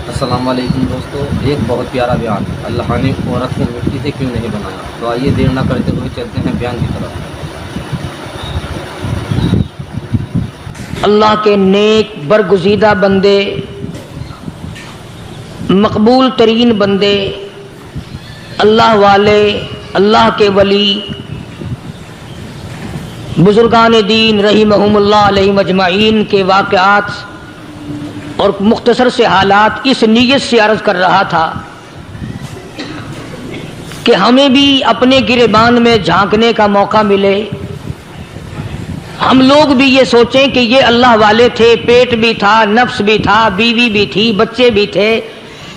السلام علیکم دوستو، ایک بہت پیارا بیان، اللہ نے عورت کو مٹی سے کیوں نہیں بنایا؟ تو آئیے دیر نہ کرتے ہوئے چلتے ہیں بیان کی طرف۔ اللہ کے نیک برگزیدہ بندے، مقبول ترین بندے، اللہ والے، اللہ کے ولی، بزرگان دین رحمہم اللہ علیہ مجمعین کے واقعات اور مختصر سے حالات اس نیت سے عرض کر رہا تھا کہ ہمیں بھی اپنے گریبان میں جھانکنے کا موقع ملے، ہم لوگ بھی یہ سوچیں کہ یہ اللہ والے تھے، پیٹ بھی تھا، نفس بھی تھا، بیوی بھی تھی، بچے بھی تھے،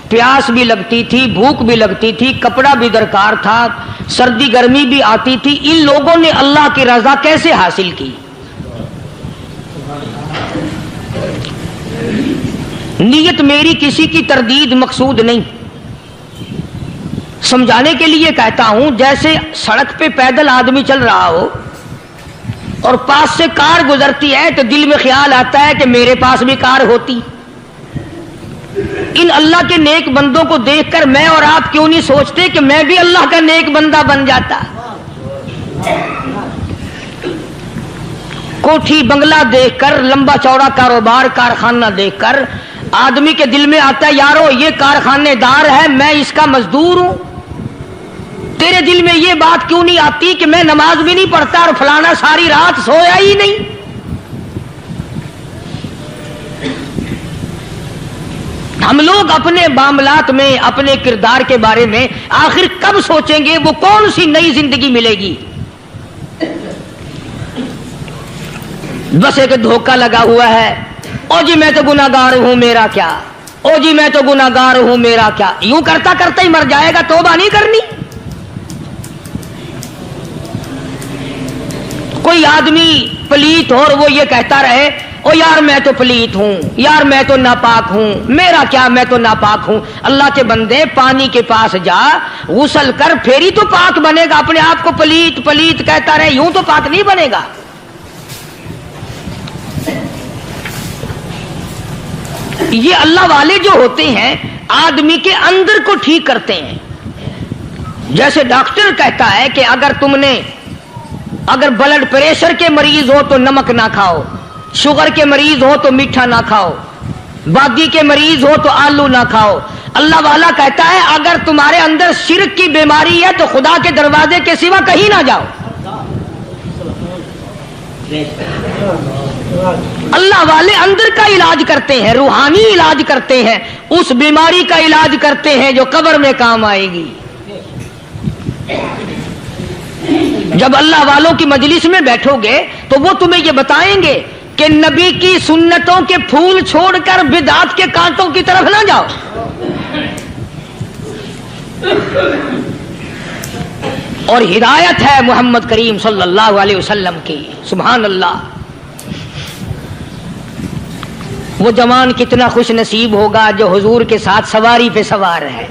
پیاس بھی لگتی تھی، بھوک بھی لگتی تھی، کپڑا بھی درکار تھا، سردی گرمی بھی آتی تھی، ان لوگوں نے اللہ کی رضا کیسے حاصل کی؟ نیت میری کسی کی تردید مقصود نہیں، سمجھانے کے لیے کہتا ہوں جیسے سڑک پہ پیدل آدمی چل رہا ہو اور پاس سے کار گزرتی ہے تو دل میں خیال آتا ہے کہ میرے پاس بھی کار ہوتی۔ ان اللہ کے نیک بندوں کو دیکھ کر میں اور آپ کیوں نہیں سوچتے کہ میں بھی اللہ کا نیک بندہ بن جاتا؟ کوٹھی بنگلہ دیکھ کر، لمبا چوڑا کاروبار کارخانہ دیکھ کر آدمی کے دل میں آتا ہے یارو یہ کارخانے دار ہے، میں اس کا مزدور ہوں۔ تیرے دل میں یہ بات کیوں نہیں آتی کہ میں نماز بھی نہیں پڑھتا اور فلانا ساری رات سویا ہی نہیں؟ ہم لوگ اپنے معاملات میں، اپنے کردار کے بارے میں آخر کب سوچیں گے؟ وہ کون سی نئی زندگی ملے گی؟ بس ایک دھوکہ لگا ہوا ہے، او جی میں تو گناہگار ہوں میرا کیا، او جی میں تو گناہگار ہوں میرا کیا، یوں کرتا کرتا ہی مر جائے گا، توبہ نہیں کرنی۔ کوئی آدمی پلیت ہو اور وہ یہ کہتا رہے او یار میں تو پلیت ہوں، یار میں تو ناپاک ہوں، میرا کیا میں تو ناپاک ہوں۔ اللہ کے بندے پانی کے پاس جا، غسل کر، پھر ہی تو پاک بنے گا۔ اپنے آپ کو پلیت پلیت کہتا رہے یوں تو پاک نہیں بنے گا۔ یہ اللہ والے جو ہوتے ہیں آدمی کے اندر کو ٹھیک کرتے ہیں۔ جیسے ڈاکٹر کہتا ہے کہ اگر بلڈ پریشر کے مریض ہو تو نمک نہ کھاؤ، شوگر کے مریض ہو تو میٹھا نہ کھاؤ، بادی کے مریض ہو تو آلو نہ کھاؤ۔ اللہ والا کہتا ہے اگر تمہارے اندر شرک کی بیماری ہے تو خدا کے دروازے کے سوا کہیں نہ جاؤ۔ اللہ والے اندر کا علاج کرتے ہیں، روحانی علاج کرتے ہیں، اس بیماری کا علاج کرتے ہیں جو قبر میں کام آئے گی۔ جب اللہ والوں کی مجلس میں بیٹھو گے تو وہ تمہیں یہ بتائیں گے کہ نبی کی سنتوں کے پھول چھوڑ کر بدعت کے کانٹوں کی طرف نہ جاؤ۔ اور ہدایت ہے محمد کریم صلی اللہ علیہ وسلم کی، سبحان اللہ۔ وہ جوان کتنا خوش نصیب ہوگا جو حضور کے ساتھ سواری پہ سوار ہے۔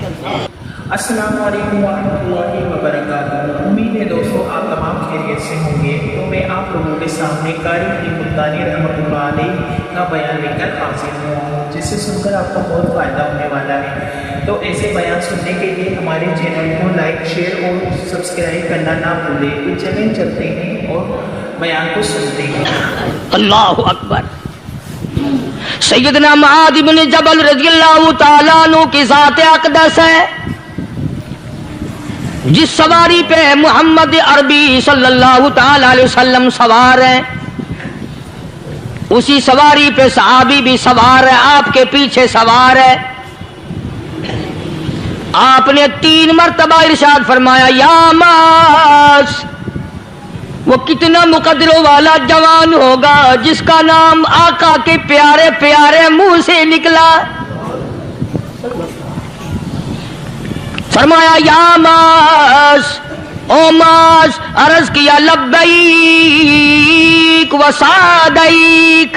السلام علیکم ورحمۃ اللہ وبرکاتہ۔ امید ہے دوستوں آپ تمام خیریت سے ہوں گے۔ تو میں آپ لوگوں کے سامنے قاری حکیم ملتانی رحمۃ اللہ علیہ کا بیان لے کر حاضر ہوں، جس سے سن کر آپ کو بہت فائدہ ہونے والا ہے۔ تو ایسے بیان سننے کے لیے ہمارے چینل کو لائک، شیئر اور سبسکرائب کرنا نہ بھولیں۔ تو چلیں چلتے ہیں اور بیان کو سنتے ہیں۔ اللہ اکبر۔ سیدنا معاذ بن جبل رضی اللہ تعالیٰ عنہ کی ذات اقدس ہے، جس سواری پہ محمد عربی صلی اللہ تعالی علیہ وسلم سوار ہیں، اسی سواری پہ صحابی بھی سوار ہے، آپ کے پیچھے سوار ہے۔ آپ نے 3 مرتبہ ارشاد فرمایا یا معاذ۔ وہ کتنا مقدروں والا جوان ہوگا جس کا نام آقا کے پیارے پیارے منہ سے نکلا۔ فرمایا یا معاذ، او معاذ، عرض کیا لبیک و سعدیک،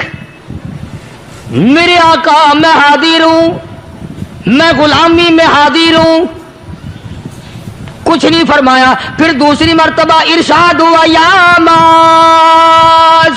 میرے آقا میں حاضر ہوں، میں غلامی میں حاضر ہوں۔ کچھ نہیں فرمایا۔ پھر دوسری مرتبہ ارشاد ہوا یا معاذ،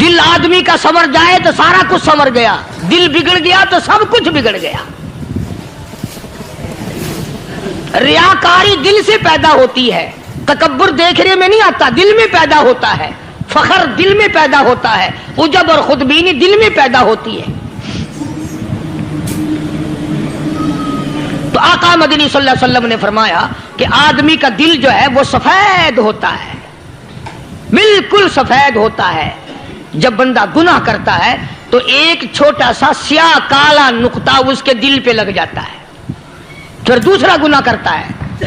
دل آدمی کا سنور جائے تو سارا کچھ سنور گیا، دل بگڑ گیا تو سب کچھ بگڑ گیا۔ ریاکاری دل سے پیدا ہوتی ہے، تکبر دیکھنے میں نہیں آتا، دل میں پیدا ہوتا ہے، فخر دل میں پیدا ہوتا ہے، عجب اور خودبینی دل میں پیدا ہوتی ہے۔ تو آقا مدنی صلی اللہ علیہ وسلم نے فرمایا کہ آدمی کا دل جو ہے وہ سفید ہوتا ہے، بالکل سفید ہوتا ہے۔ جب بندہ گناہ کرتا ہے تو ایک چھوٹا سا سیاہ کالا نقطہ اس کے دل پہ لگ جاتا ہے، پھر دوسرا گناہ کرتا ہے،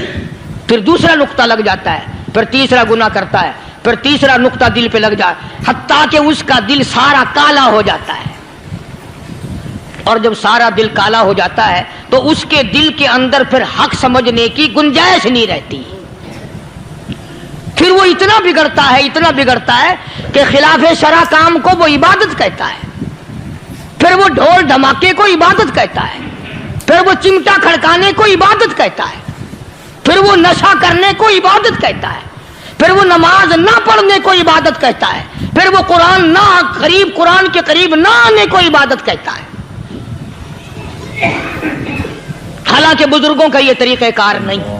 پھر دوسرا نقطہ لگ جاتا ہے، پھر تیسرا گناہ کرتا ہے، پھر تیسرا نقطہ دل پہ لگ جاتا ہے، حتیٰ کہ اس کا دل سارا کالا ہو جاتا ہے۔ اور جب سارا دل کالا ہو جاتا ہے تو اس کے دل کے اندر پھر حق سمجھنے کی گنجائش نہیں رہتی، پھر وہ اتنا بگڑتا ہے کہ خلاف شرع کام کو وہ عبادت کہتا ہے، پھر وہ ڈھول دھماکے کو عبادت کہتا ہے، پھر وہ چمٹا کھڑکانے کو عبادت کہتا ہے، پھر وہ نشہ کرنے کو عبادت کہتا ہے، پھر وہ نماز نہ پڑھنے کو عبادت کہتا ہے، پھر وہ قرآن کے قریب نہ آنے کو عبادت کہتا ہے۔ حالانکہ بزرگوں کا یہ طریقہ کار نہیں۔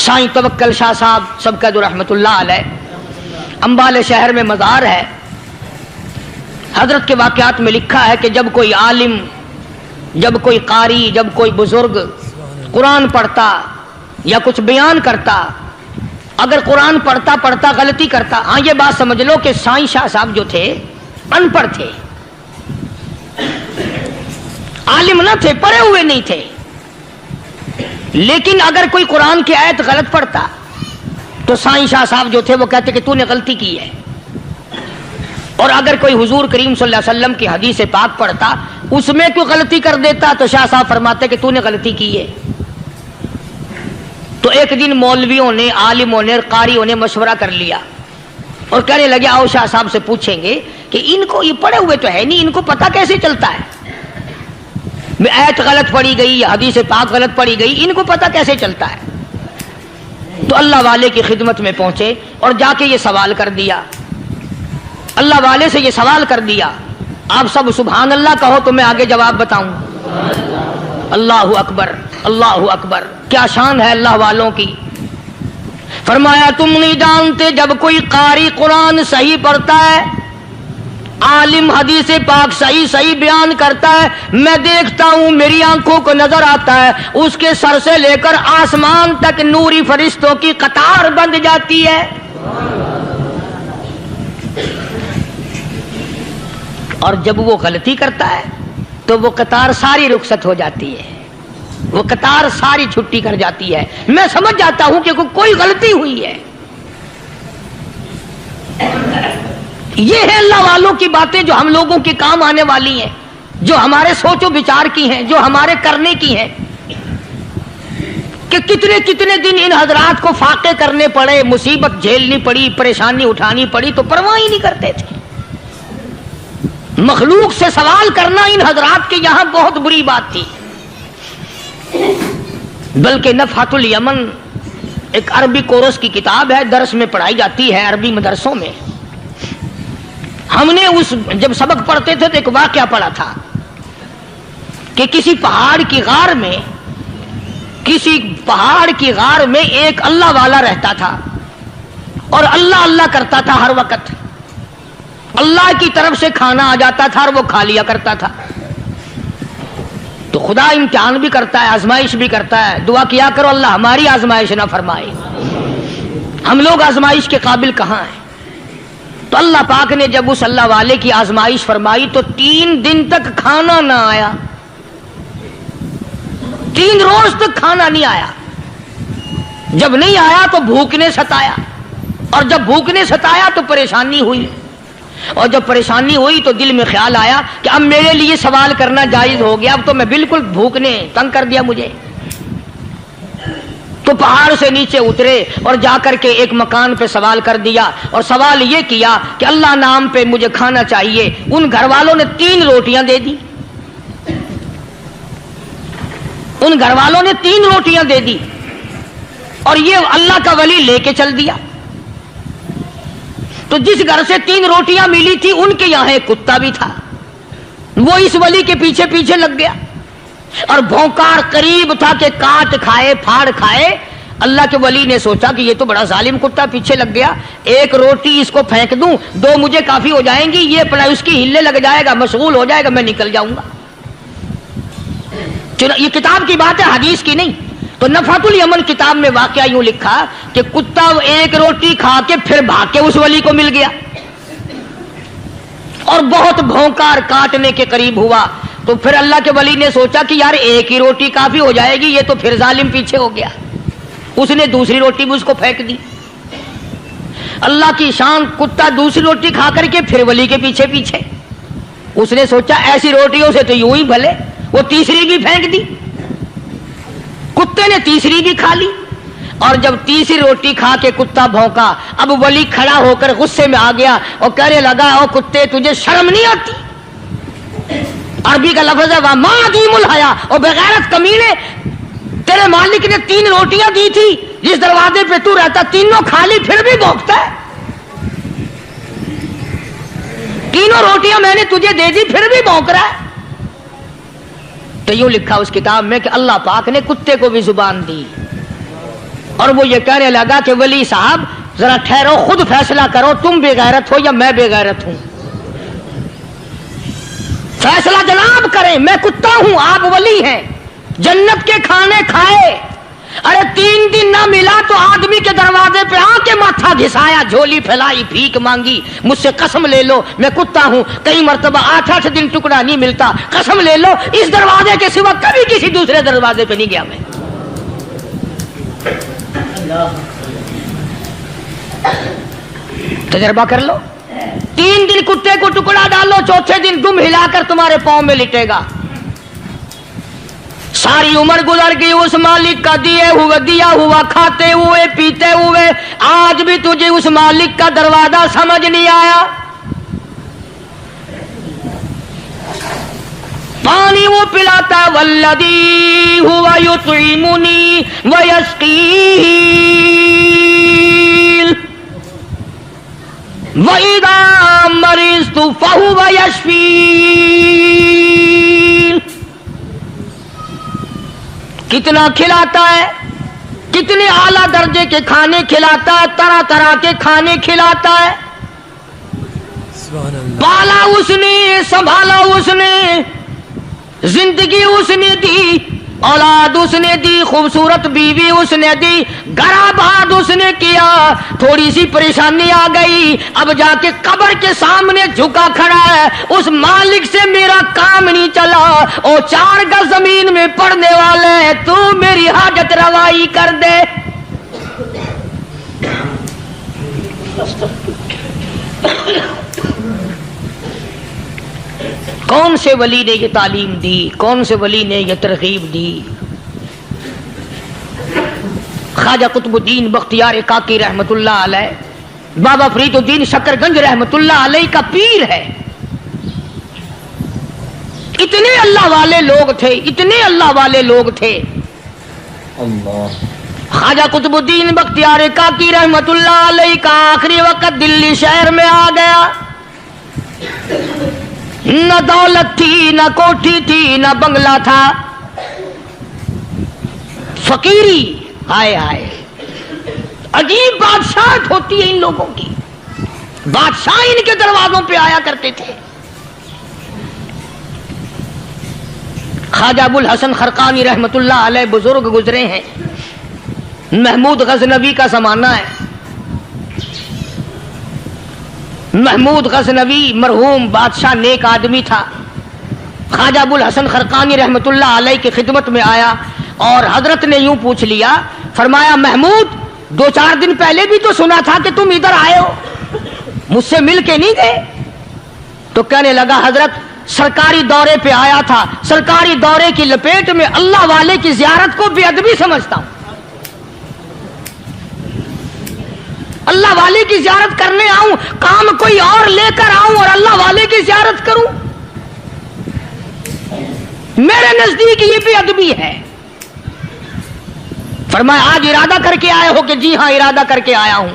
سائیں توکل شاہ صاحب سبقت رحمت اللہ علیہ، امبالے شہر میں مزار ہے، حضرت کے واقعات میں لکھا ہے کہ جب کوئی عالم، جب کوئی قاری، جب کوئی بزرگ قرآن پڑھتا یا کچھ بیان کرتا، اگر قرآن پڑھتا غلطی کرتا، ہاں یہ بات سمجھ لو کہ سائیں شاہ صاحب جو تھے ان پڑھ تھے، عالم نہ تھے، پڑھے ہوئے نہیں تھے، لیکن اگر کوئی قرآن کی آیت غلط پڑھتا تو سائیں شاہ صاحب جو تھے وہ کہتے کہ تو نے غلطی کی ہے، اور اگر کوئی حضور کریم صلی اللہ علیہ وسلم کی حدیث پاک پڑھتا اس میں کوئی غلطی کر دیتا تو شاہ صاحب فرماتے کہ تو نے غلطی کی ہے۔ تو ایک دن مولویوں نے، عالموں نے، قاریوں نے مشورہ کر لیا اور کہنے لگے آؤ شاہ صاحب سے پوچھیں گے کہ ان کو، یہ پڑھے ہوئے تو ہے نہیں، ان کو پتہ کیسے چلتا ہے آیت غلط پڑھی گئی یا حدیث پاک غلط پڑھی گئی، ان کو پتہ کیسے چلتا ہے؟ تو اللہ والے کی خدمت میں پہنچے اور جا کے یہ سوال کر دیا، اللہ والے سے یہ سوال کر دیا۔ آپ سب سبحان اللہ کہو تو میں آگے جواب بتاؤں۔ اللہ اکبر، اللہ اکبر، کیا شان ہے اللہ والوں کی۔ فرمایا تم نہیں جانتے جب کوئی قاری قرآن صحیح پڑھتا ہے، عالم حدیث پاک صحیح بیان کرتا ہے، میں دیکھتا ہوں، میری آنکھوں کو نظر آتا ہے، اس کے سر سے لے کر آسمان تک نوری فرشتوں کی قطار بند جاتی ہے، اور جب وہ غلطی کرتا ہے تو وہ قطار ساری رخصت ہو جاتی ہے، وہ قطار ساری چھٹی کر جاتی ہے، میں سمجھ جاتا ہوں کہ کوئی غلطی ہوئی ہے۔ یہ ہے اللہ والوں کی باتیں جو ہم لوگوں کے کام آنے والی ہیں، جو ہمارے سوچ و بچار کی ہیں، جو ہمارے کرنے کی ہیں، کہ کتنے دن ان حضرات کو فاقے کرنے پڑے، مصیبت جھیلنی پڑی، پریشانی اٹھانی پڑی تو پرواہ ہی نہیں کرتے تھے۔ مخلوق سے سوال کرنا ان حضرات کے یہاں بہت بری بات تھی، بلکہ نفحۃ الیمن ایک عربی کورس کی کتاب ہے، درس میں پڑھائی جاتی ہے عربی مدرسوں میں۔ ہم نے جب سبق پڑھتے تھے تو ایک واقعہ پڑھا تھا کہ کسی پہاڑ کی غار میں ایک اللہ والا رہتا تھا اور اللہ اللہ کرتا تھا ہر وقت، اللہ کی طرف سے کھانا آ جاتا تھا اور وہ کھا لیا کرتا تھا۔ تو خدا امتحان بھی کرتا ہے، آزمائش بھی کرتا ہے، دعا کیا کرو اللہ ہماری آزمائش نہ فرمائے، ہم لوگ آزمائش کے قابل کہاں ہیں۔ تو اللہ پاک نے جب اس اللہ والے کی آزمائش فرمائی تو 3 دن تک کھانا نہ آیا، 3 روز تک کھانا نہیں آیا۔ جب نہیں آیا تو بھوک نے ستایا، اور جب بھوک نے ستایا تو پریشانی ہوئی، اور جب پریشانی ہوئی تو دل میں خیال آیا کہ اب میرے لیے سوال کرنا جائز ہو گیا، اب تو میں بالکل بھوک نے تنگ کر دیا مجھے۔ تو پہاڑ سے نیچے اترے اور جا کر کے ایک مکان پہ سوال کر دیا، اور سوال یہ کیا کہ اللہ نام پہ مجھے کھانا چاہیے۔ ان گھر والوں نے 3 روٹیاں دے دی، ان گھر والوں نے 3 روٹیاں دے دی، اور یہ اللہ کا ولی لے کے چل دیا۔ تو جس گھر سے 3 روٹیاں ملی تھی ان کے یہاں ایک کتا بھی تھا، وہ اس ولی کے پیچھے پیچھے لگ گیا اور بھونکار قریب تھا کہ کاٹ کھائے پھاڑ کھائے۔ اللہ کے ولی نے سوچا کہ یہ تو بڑا ظالم کتا پیچھے لگ گیا، 1 روٹی اس کو پھینک دوں، 2 مجھے کافی ہو جائیں گی، یہ اپنا اس کی ہلے لگ جائے گا، مشغول ہو جائے گا، میں نکل جاؤں گا۔ یہ کتاب کی بات ہے، حدیث کی نہیں۔ تو نفحۃ الیمن کتاب میں واقعہ یوں لکھا کہ کتا 1 روٹی کھا کے پھر بھاگ کے اس ولی کو مل گیا اور بہت بھونکار کاٹنے کے قریب ہوا۔ تو پھر اللہ کے ولی نے سوچا کہ یار 1 ہی روٹی کافی ہو جائے گی، یہ تو پھر ظالم پیچھے ہو گیا۔ اس نے دوسری روٹی بھی اس کو پھینک دی۔ اللہ کی شان، کتا دوسری روٹی کھا کر کے پھر ولی کے پیچھے پیچھے۔ اس نے سوچا ایسی روٹیوں سے تو یوں ہی بھلے، وہ تیسری بھی پھینک دی۔ کتے نے تیسری بھی کھا لی، اور جب تیسری روٹی کھا کے کتا بھونکا، اب ولی کھڑا ہو کر غصے میں آ گیا اور کہنے لگا او کتے تجھے شرم نہیں آتی؟ عربی کا لفظ ہے وَمَا عَدِيمُ الْحَيَا، اور بغیرت کمینے، تیرے مالک نے 3 روٹیاں دی تھی، جس دروازے پہ تو رہتا تینوں کھا لی پھر بھی بھونکتا ہے۔ 3 روٹیاں میں نے تجھے دے دی پھر بھی بھونک رہا ہے۔ تو یوں لکھا اس کتاب میں کہ اللہ پاک نے کتے کو بھی زبان دی، اور وہ یہ کہنے لگا کہ ولی صاحب ذرا ٹھہرو، خود فیصلہ کرو، تم بے غیرت ہو یا میں بے غیرت ہوں؟ فیصلہ جناب کریں، میں کتا ہوں، آپ ولی ہیں، جنت کے کھانے کھائے، ارے 3 دن نہ ملا تو آدمی کے دروازے پہ آ کے ماتھا گھسایا، جھولی پھیلائی، بھیک مانگی، مجھ سے قسم لے لو میں کتا ہوں، کئی مرتبہ 8 دن ٹکڑا نہیں ملتا، قسم لے لو اس دروازے کے سوا کبھی کسی دوسرے دروازے پہ نہیں گیا میں۔ تجربہ کر لو، 3 دن کتے کو ٹکڑا ڈالو، 4تھے دن دم ہلا کر تمہارے پاؤں میں لٹے گا۔ ساری عمر گزر گئی اس مالک کا دیا ہوا کھاتے ہوئے پیتے ہوئے، آج بھی تجھے اس مالک کا دروازہ سمجھ نہیں آیا۔ پانی وہ پلاتا والذی ہوا یطعمنی ویسقین وَإِذَا مَرِضْتُ فَهُوَ يَشْفِينِ۔ کتنا کھلاتا ہے، کتنے اعلیٰ درجے کے کھانے کھلاتا ہے، طرح طرح کے کھانے کھلاتا ہے۔ پالا اس نے، سنبھالا اس نے، زندگی اس نے دی، اولاد اس نے دی، خوبصورت بیوی اس نے دی، گھر آباد اس نے کیا، تھوڑی سی پریشانی آ گئی، اب جا کے قبر کے سامنے جھکا کھڑا ہے، اس مالک سے میرا کام نہیں چلا، او 4 گز زمین میں پڑنے والے، تو میری حاجت روائی کر دے۔ کون سے ولی نے یہ تعلیم دی، کون سے ولی نے یہ ترغیب دی؟ خواجہ قطب الدین بختیار کاکی رحمت اللہ علیہ، بابا فرید الدین شکر گنج رحمت اللہ علیہ کا پیر ہے۔ اتنے اللہ والے لوگ تھے، اتنے اللہ والے لوگ تھے۔ اللہ خواجہ قطب الدین بختیار کاکی رحمت اللہ علیہ کا آخری وقت دلی شہر میں آ گیا۔ نہ دولت تھی، نہ کوٹھی تھی، نہ بنگلہ تھا، فقیری، ہائے ہائے، عجیب بادشاہت ہوتی ہے ان لوگوں کی، بادشاہ ان کے دروازوں پہ آیا کرتے تھے۔ خواجہ ابو الحسن خرقانی رحمت اللہ علیہ بزرگ گزرے ہیں، محمود غزنوی کا زمانہ ہے۔ محمود غزنوی مرحوم بادشاہ نیک آدمی تھا۔ خواجہ ابو الحسن خرقانی رحمت اللہ علیہ کی خدمت میں آیا اور حضرت نے یوں پوچھ لیا، فرمایا محمود 2-4 دن پہلے بھی تو سنا تھا کہ تم ادھر آئے ہو، مجھ سے مل کے نہیں گئے؟ تو کہنے لگا حضرت سرکاری دورے پہ آیا تھا، سرکاری دورے کی لپیٹ میں اللہ والے کی زیارت کو بے ادبی سمجھتا ہوں، اللہ والے کی زیارت کرنے آؤں، کام کوئی اور لے کر آؤں اور اللہ والے کی زیارت کروں؟ میرے نزدیک یہ بے ادبی ہے۔ فرمایا آج ارادہ کر کے آئے ہو کہ جی ہاں ارادہ کر کے آیا ہوں۔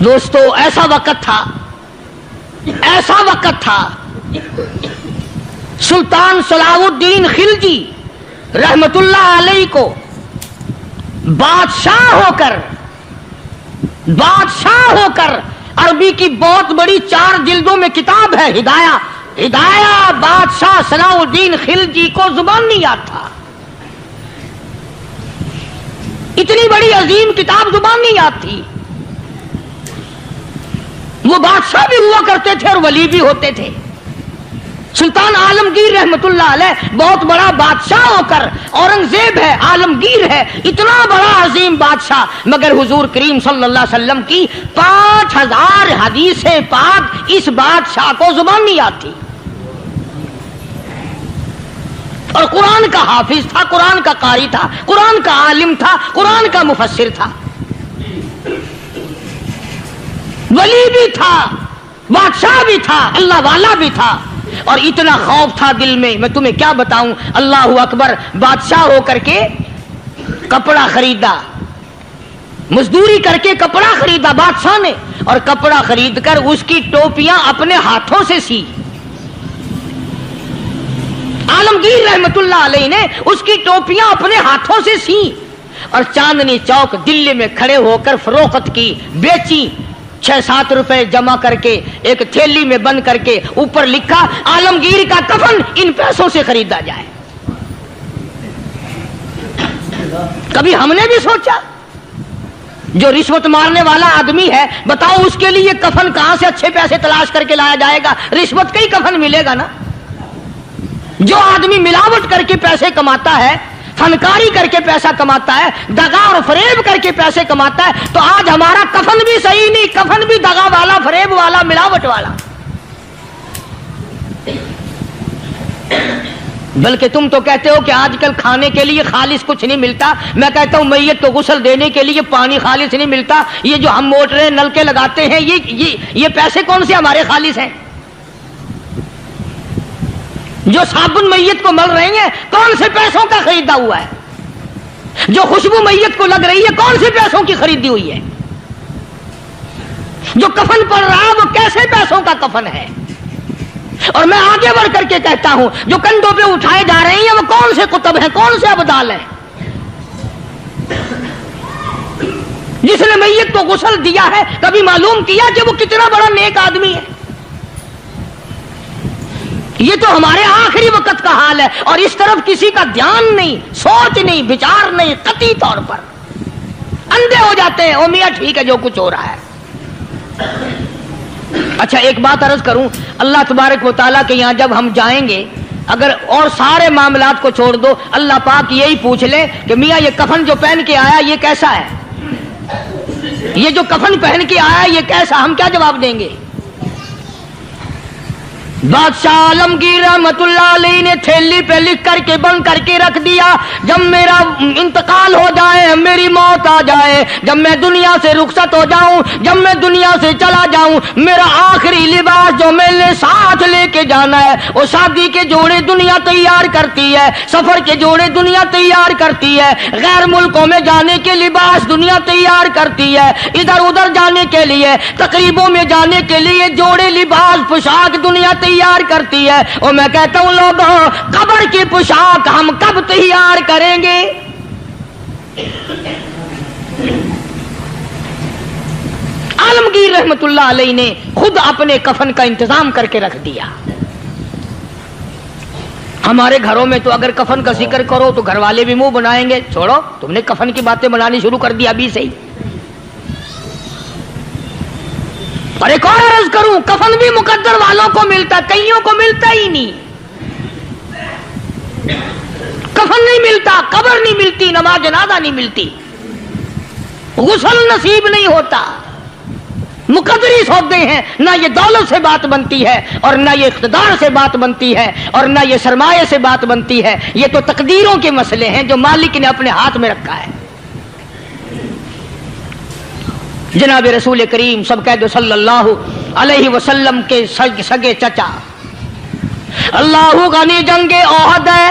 دوستو ایسا وقت تھا سلطان صلاح الدین خلجی رحمت اللہ علیہ کو بادشاہ ہو کر عربی کی بہت بڑی 4 جلدوں میں کتاب ہے ہدایہ بادشاہ صلاح الدین خلجی کو زبان نہیں یاد تھا. اتنی بڑی عظیم کتاب زبان نہیں یاد تھی. وہ بادشاہ بھی ہوا کرتے تھے اور ولی بھی ہوتے تھے. سلطان عالمگیر رحمت اللہ علیہ بہت بڑا بادشاہ ہو کر، اورنگزیب ہے، عالمگیر ہے، اتنا بڑا عظیم بادشاہ، مگر حضور کریم صلی اللہ علیہ وسلم کی 5000 حدیث پاک اس بادشاہ کو زبان نہیں آتی. اور قرآن کا حافظ تھا، قرآن کا قاری تھا، قرآن کا عالم تھا، قرآن کا مفسر تھا، ولی بھی تھا، بادشاہ بھی تھا، اللہ والا بھی تھا. اور اتنا خوف تھا دل میں تمہیں کیا بتاؤں. اللہ اکبر. بادشاہ ہو کر کے کپڑا خریدا، مزدوری کر کے کپڑا خریدا بادشاہ نے، اور کپڑا خرید کر اس کی ٹوپیاں اپنے ہاتھوں سے سی. عالمگیر رحمت اللہ علیہ نے اس کی ٹوپیاں اپنے ہاتھوں سے سی اور چاندنی چوک دلی میں کھڑے ہو کر فروخت کی، بیچی. 6-7 روپے جمع کر کے ایک تھیلی میں بند کر کے اوپر لکھا عالمگیر کا کفن ان پیسوں سے خریدا جائے. کبھی ہم نے بھی سوچا جو رشوت مارنے والا آدمی ہے، بتاؤ اس کے لیے کفن کہاں سے اچھے پیسے تلاش کر کے لایا جائے گا؟ رشوت کا ہی کفن ملے گا نا. جو آدمی ملاوٹ کر کے پیسے کماتا ہے، فنکاری کر کے پیسہ کماتا ہے، دغا اور فریب کر کے پیسے کماتا ہے، تو آج ہمارا کفن بھی صحیح نہیں، کفن بھی دغا والا، فریب والا، ملاوٹ والا. بلکہ تم تو کہتے ہو کہ آج کل کھانے کے لیے خالص کچھ نہیں ملتا. میں کہتا ہوں میت کو غسل دینے کے لیے پانی خالص نہیں ملتا. یہ جو ہم موٹریں نل کے لگاتے ہیں، یہ پیسے کون سے ہمارے خالص ہیں؟ جو صابن میت کو مل رہی ہیں کون سے پیسوں کا خریدا ہوا ہے؟ جو خوشبو میت کو لگ رہی ہے کون سے پیسوں کی خریدی ہوئی ہے؟ جو کفن پڑ رہا ہے وہ کیسے پیسوں کا کفن ہے؟ اور میں آگے بڑھ کر کے کہتا ہوں جو کندھوں پہ اٹھائے جا رہے ہیں وہ کون سے کتب ہیں، کون سے ابدال ہیں؟ جس نے میت کو غسل دیا ہے کبھی معلوم کیا کہ وہ کتنا بڑا نیک آدمی ہے؟ یہ تو ہمارے آخری وقت کا حال ہے اور اس طرف کسی کا دھیان نہیں، سوچ نہیں، بچار نہیں. قطعی طور پر اندھے ہو جاتے ہیں. او میاں ٹھیک ہے جو کچھ ہو رہا ہے. اچھا ایک بات عرض کروں، اللہ تبارک و تعالیٰ کے یہاں جب ہم جائیں گے، اگر اور سارے معاملات کو چھوڑ دو، اللہ پاک یہی پوچھ لے کہ میاں یہ کفن جو پہن کے آیا یہ کیسا ہے؟ یہ جو کفن پہن کے آیا یہ کیسا؟ ہم کیا جواب دیں گے؟ بادشاہ عالمگیر رحمت اللہ علیہ نے تھیلی پہ لکھ کر کے بند کر کے رکھ دیا، جب میرا انتقال ہو جائے، میری موت آ جائے، جب میں دنیا سے رخصت ہو جاؤں، جب میں دنیا سے چلا جاؤں، میرا آخری لباس جو میں نے ساتھ لے کے جانا ہے وہ شادی کے جوڑے دنیا تیار کرتی ہے، سفر کے جوڑے دنیا تیار کرتی ہے، غیر ملکوں میں جانے کے لباس دنیا تیار کرتی ہے، ادھر ادھر جانے کے لیے، تقریبوں میں جانے کے لیے جوڑے لباس پوشاک دنیا تیار کرتی ہے. اور میں کہتا ہوں لوگوں، قبر کی پوشاک ہم کب تیار کریں گے؟ عالمگیر رحمت اللہ علیہ نے خود اپنے کفن کا انتظام کر کے رکھ دیا. ہمارے گھروں میں تو اگر کفن کا ذکر کرو تو گھر والے بھی منہ بنائیں گے، چھوڑو تم نے کفن کی باتیں بنانی شروع کر دی ابھی سے ہی. اور ایک اور عرض کروں، کفن بھی مقدر والوں کو ملتا، کئیوں کو ملتا ہی نہیں. کفن نہیں ملتا، قبر نہیں ملتی، نماز جنازہ نہیں ملتی، غسل نصیب نہیں ہوتا. مقدری سودے ہیں، نہ یہ دولت سے بات بنتی ہے اور نہ یہ اقتدار سے بات بنتی ہے اور نہ یہ سرمایہ سے بات بنتی ہے. یہ تو تقدیروں کے مسئلے ہیں جو مالک نے اپنے ہاتھ میں رکھا ہے. جناب رسول کریم سب کہہ دو صلی اللہ علیہ وسلم کے سگے چچا اللہ غنی جنگ احد ہے،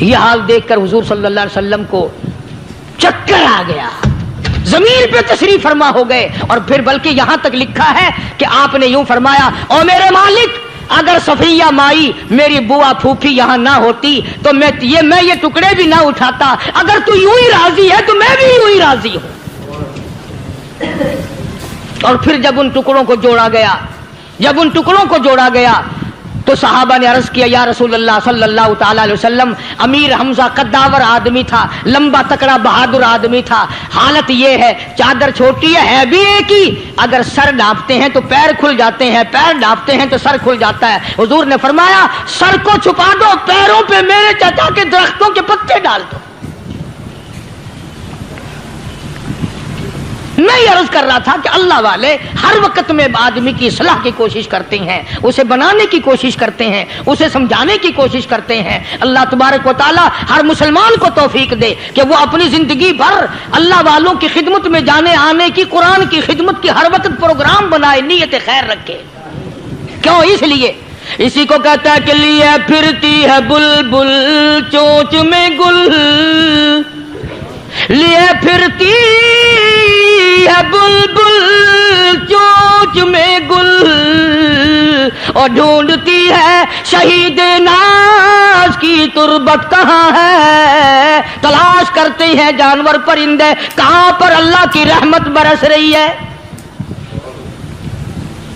یہ حال دیکھ کر حضور صلی اللہ علیہ وسلم کو چکر آ گیا، زمین پہ تشریف فرما ہو گئے، اور پھر بلکہ یہاں تک لکھا ہے کہ آپ نے یوں فرمایا، او میرے مالک، اگر صفیہ مائی میری بوا پھوپھی یہاں نہ ہوتی تو میں یہ ٹکڑے بھی نہ اٹھاتا، اگر تو یوں ہی راضی ہے تو میں بھی یوں ہی راضی ہوں۔ اور پھر جب ان ٹکڑوں کو جوڑا گیا تو صحابہ نے عرض کیا، یا رسول اللہ صلی اللہ تعالی علیہ وسلم، امیر حمزہ قداور آدمی تھا، لمبا تکڑا بہادر آدمی تھا، حالت یہ ہے چادر چھوٹی ہے بھی ایک ہی، اگر سر ڈھانپتے ہیں تو پیر کھل جاتے ہیں، پیر ڈھانپتے ہیں تو سر کھل جاتا ہے۔ حضور نے فرمایا، سر کو چھپا دو، پیروں پہ میرے چچا کے درختوں کے پتے ڈال دو۔ میں یہ عرض کر رہا تھا کہ اللہ والے ہر وقت میں آدمی کی اصلاح کی کوشش کرتے ہیں، اسے بنانے کی کوشش کرتے ہیں، اسے سمجھانے کی کوشش کرتے ہیں۔ اللہ تبارک و تعالی ہر مسلمان کو توفیق دے کہ وہ اپنی زندگی بھر اللہ والوں کی خدمت میں جانے آنے کی، قرآن کی خدمت کی ہر وقت پروگرام بنائے، نیت خیر رکھے۔ کیوں؟ اس لیے، اسی کو کہتا ہے کہ لیے پھرتی ہے بلبل چونچ میں گل، لیے پھرتی ہے بلبل چونچ میں گل، اور ڈھونڈتی ہے شہید ناز کی تربت کہاں ہے، تلاش کرتے ہیں جانور پرندے کہاں پر اللہ کی رحمت برس رہی ہے۔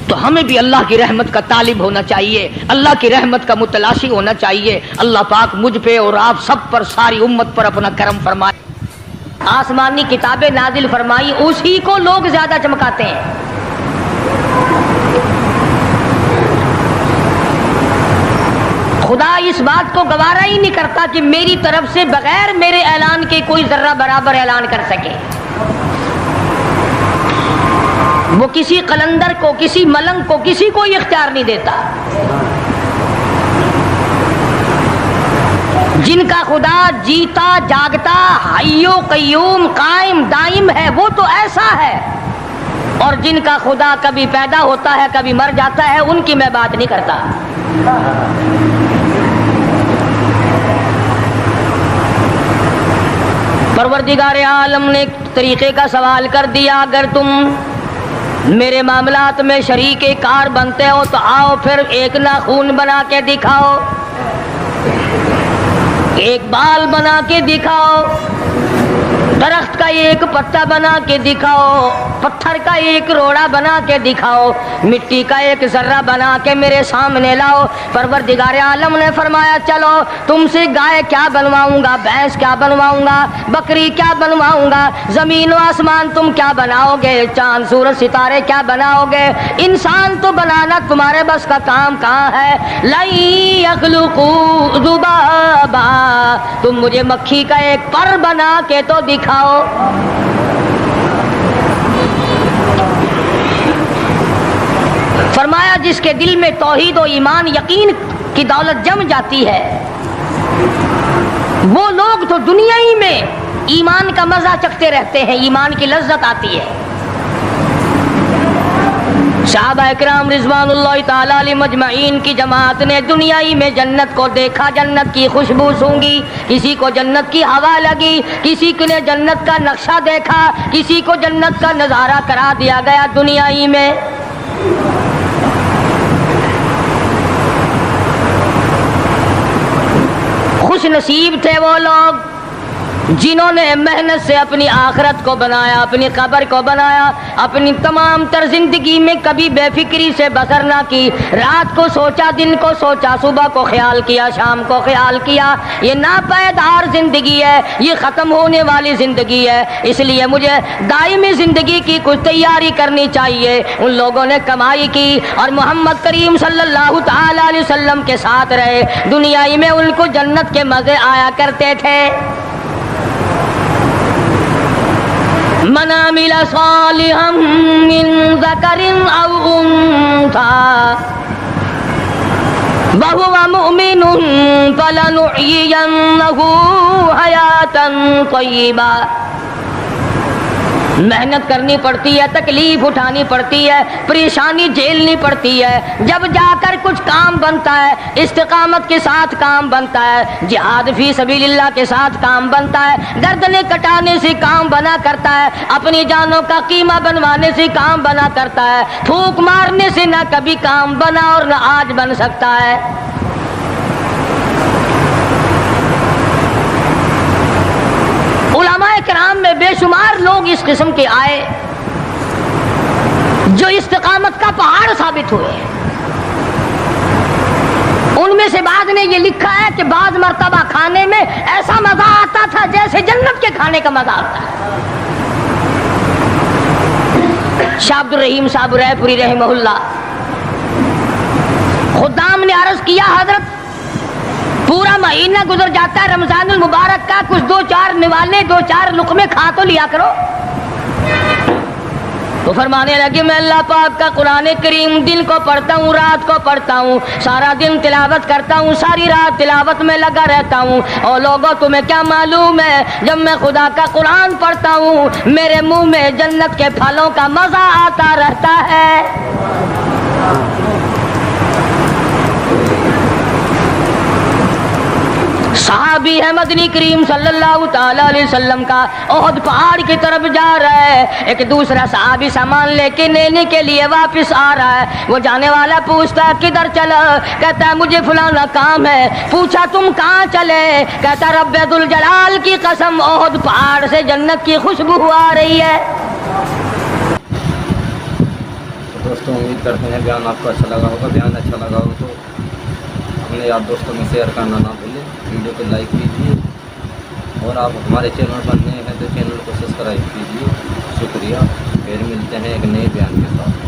تو ہمیں بھی اللہ کی رحمت کا طالب ہونا چاہیے، اللہ کی رحمت کا متلاشی ہونا چاہیے۔ اللہ پاک مجھ پہ اور آپ سب پر، ساری امت پر اپنا کرم فرمائے۔ آسمانی کتابیں نازل فرمائی، اسی کو لوگ زیادہ چمکاتے ہیں۔ خدا اس بات کو گوارا ہی نہیں کرتا کہ میری طرف سے بغیر میرے اعلان کے کوئی ذرہ برابر اعلان کر سکے۔ وہ کسی قلندر کو، کسی ملنگ کو، کسی کو اختیار نہیں دیتا۔ جن کا خدا جیتا جاگتا حی و قیوم قائم دائم ہے، وہ تو ایسا ہے، اور جن کا خدا کبھی پیدا ہوتا ہے کبھی مر جاتا ہے، ان کی میں بات نہیں کرتا۔ پروردگار عالم نے طریقے کا سوال کر دیا، اگر تم میرے معاملات میں شریک کار بنتے ہو تو آؤ پھر ایک ناخون بنا کے دکھاؤ، ایک بال بنا کے دکھاؤ، درخت کا ایک پتا بنا کے دکھاؤ، پتھر کا ایک روڑا بنا کے دکھاؤ، مٹی کا ایک ذرہ بنا کے میرے سامنے لاؤ۔ پروردگار عالم نے فرمایا، چلو تم سے گائے کیا بنواؤں گا، بھینس کیا بنواؤں گا، بکری کیا بنواؤں گا، زمین و آسمان تم کیا بناؤ گے، چاند سورج ستارے کیا بناؤ گے، انسان تو بنانا تمہارے بس کا کام کہاں ہے۔ لَن يَخْلُقُوا ذُبَابًا، تم مجھے مکھی کا ایک پر بنا کے تو دکھاؤ۔ فرمایا جس کے دل میں توحید و ایمان یقین کی دولت جم جاتی ہے، وہ لوگ تو دنیا ہی میں ایمان کا مزہ چکھتے رہتے ہیں، ایمان کی لذت آتی ہے۔ صحابہ اکرام رضوان اللہ تعالی علیہ مجمعین کی جماعت نے دنیا ہی میں جنت کو دیکھا، جنت کی خوشبو سونگھی، کسی کو جنت کی ہوا لگی، کسی نے جنت کا نقشہ دیکھا، کسی کو جنت کا نظارہ کرا دیا گیا دنیا ہی میں۔ خوش نصیب تھے وہ لوگ جنہوں نے محنت سے اپنی آخرت کو بنایا، اپنی قبر کو بنایا، اپنی تمام تر زندگی میں کبھی بے فکری سے بسر نہ کی، رات کو سوچا، دن کو سوچا، صبح کو خیال کیا، شام کو خیال کیا۔ یہ ناپائیدار زندگی ہے، یہ ختم ہونے والی زندگی ہے، اس لیے مجھے دائمی زندگی کی کچھ تیاری کرنی چاہیے۔ ان لوگوں نے کمائی کی اور محمد کریم صلی اللہ تعالی علیہ وسلم کے ساتھ رہے، دنیا ہی میں ان کو جنت کے مزے آیا کرتے تھے۔ من عمل صالحا من ذکر او انثى وهو مؤمن فلنحيينه حياة طيبة محنت کرنی پڑتی ہے، تکلیف اٹھانی پڑتی ہے، پریشانی جھیلنی پڑتی ہے، جب جا کر کچھ کام بنتا ہے، استقامت کے ساتھ کام بنتا ہے، جہاد فی سبیل اللہ کے ساتھ کام بنتا ہے، گردنیں کٹانے سے کام بنا کرتا ہے، اپنی جانوں کا قیمہ بنوانے سے کام بنا کرتا ہے، پھونک مارنے سے نہ کبھی کام بنا اور نہ آج بن سکتا ہے۔ علماء کرام میں بے شمار لوگ اس قسم کے آئے جو استقامت کا پہاڑ ثابت ہوئے۔ ان میں سے بعض نے یہ لکھا ہے کہ بعض مرتبہ کھانے میں ایسا مزہ آتا تھا جیسے جنت کے کھانے کا مزہ آتا ہے۔ شاہ عبد الرحیم صاحب رائے پوری رحمہ اللہ، خدام نے عرض کیا حضرت پورا مہینہ گزر جاتا ہے رمضان المبارک کا، کچھ دو چار نوالے دو چار لقمے کھا تو لیا کرو۔ تو فرمانے لگے میں اللہ پاک کا قرآن کریم دن کو پڑھتا ہوں، رات کو پڑھتا ہوں، سارا دن تلاوت کرتا ہوں، ساری رات تلاوت میں لگا رہتا ہوں، اور لوگوں تمہیں کیا معلوم ہے جب میں خدا کا قرآن پڑھتا ہوں میرے منہ میں جنت کے پھلوں کا مزہ آتا رہتا ہے۔ صحابی ہے مدنی کریم صلی اللہ تعالی علیہ وسلم کا، احد پہاڑ کی طرف جا رہا ہے، ایک دوسرا صحابی سامان لے کے لینے کے لیے واپس آ رہا ہے، وہ جانے والا پوچھتا کدھر چلا، کہتا ہے مجھے فلانا کام ہے، پوچھا تم کہاں چلے، کہتا رب ذوالجلال کی قسم احد پہاڑ سے جنت کی خوشبو آ رہی ہے۔ دوستوں امید کرتے ہیں بیان آپ کو اچھا لگا ہوگا، بیان اچھا لگا ہو تو اپنے یار دوستوں میں شیئر کرنا نہ بھولیں، ویڈیو کو لائک کیجیے، اور آپ ہمارے چینل پر نئے ہیں تو چینل کو سبسکرائب کیجیے۔ شکریہ، پھر ملتے ہیں ایک نئے بیان کے ساتھ۔